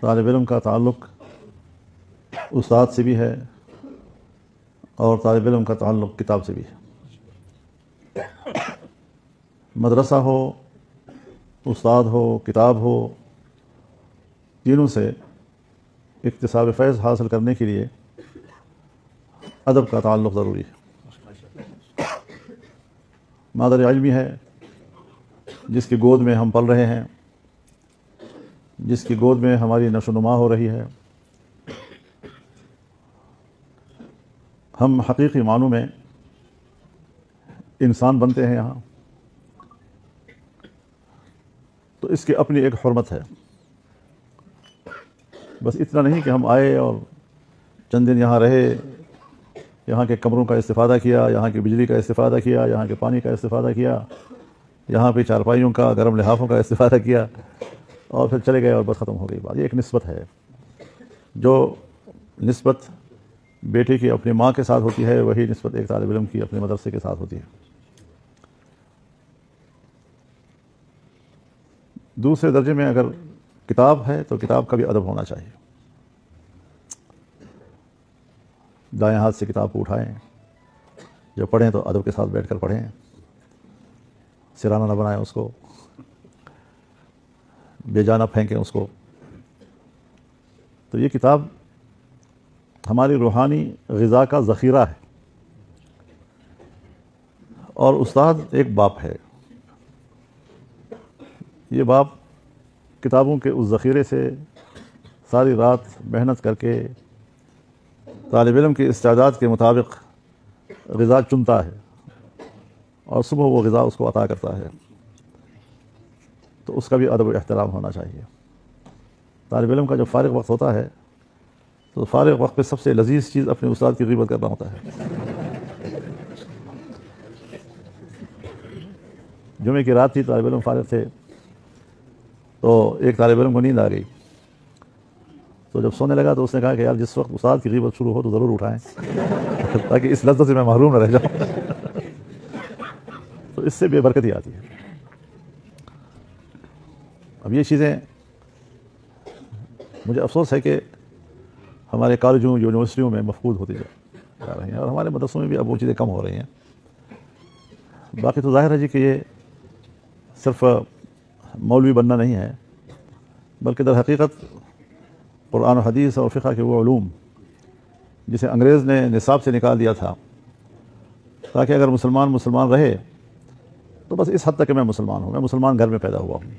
طالب علم کا تعلق استاد سے بھی ہے اور طالب علم کا تعلق کتاب سے بھی ہے۔ مدرسہ ہو، استاد ہو، کتاب ہو، تینوں سے اکتساب فیض حاصل کرنے کے لیے ادب کا تعلق ضروری ہے۔ مادر علمی ہے جس کی گود میں ہم پل رہے ہیں، جس کی گود میں ہماری نشو و نما ہو رہی ہے۔ ہم حقیقی معنوں میں انسان بنتے ہیں یہاں، تو اس کی اپنی ایک حرمت ہے۔ بس اتنا نہیں کہ ہم آئے اور چند دن یہاں رہے، یہاں کے کمروں کا استفادہ کیا، یہاں کی بجلی کا استفادہ کیا، یہاں کے پانی کا استفادہ کیا، یہاں پہ چارپائیوں کا، گرم لحافوں کا استفادہ کیا اور پھر چلے گئے اور بس ختم ہو گئی بات۔ یہ ایک نسبت ہے، جو نسبت بیٹے کی اپنی ماں کے ساتھ ہوتی ہے، وہی نسبت ایک طالب علم کی اپنے مدرسے کے ساتھ ہوتی ہے۔ دوسرے درجے میں اگر کتاب ہے تو کتاب کا بھی ادب ہونا چاہیے۔ دائیں ہاتھ سے کتاب کو اٹھائیں، جب پڑھیں تو ادب کے ساتھ بیٹھ کر پڑھیں، سرانہ نہ بنائیں اس کو، بے جا نہ پھینکیں اس کو۔ تو یہ کتاب ہماری روحانی غذا کا ذخیرہ ہے، اور استاد ایک باپ ہے۔ یہ باپ کتابوں کے اس ذخیرے سے ساری رات محنت کر کے طالب علم کی استعداد کے مطابق غذا چنتا ہے، اور صبح وہ غذا اس کو عطا کرتا ہے۔ تو اس کا بھی ادب و احترام ہونا چاہیے۔ طالب علم کا جب فارغ وقت ہوتا ہے تو فارغ وقت پہ سب سے لذیذ چیز اپنے استاد کی غیبت کرنا ہوتا ہے۔ جمعے کی رات تھی، طالب علم فارغ تھے، تو ایک طالب علم کو نیند آ گئی، تو جب سونے لگا تو اس نے کہا کہ یار جس وقت استاد کی غیبت شروع ہو تو ضرور اٹھائیں تاکہ اس لذت سے میں محروم نہ رہ جاؤں۔ تو اس سے بے برکتی آتی ہے۔ اب یہ چیزیں مجھے افسوس ہے کہ ہمارے کالجوں، یونیورسٹیوں میں مفقود ہوتی جا رہی ہیں، اور ہمارے مدرسوں میں بھی اب وہ چیزیں کم ہو رہی ہیں۔ باقی تو ظاہر ہے جی کہ یہ صرف مولوی بننا نہیں ہے، بلکہ در حقیقت قرآن و حدیث اور فقہ کے وہ علوم جسے انگریز نے نصاب سے نکال دیا تھا تاکہ اگر مسلمان رہے تو بس اس حد تک کہ میں مسلمان ہوں، میں مسلمان گھر میں پیدا ہوا ہوں۔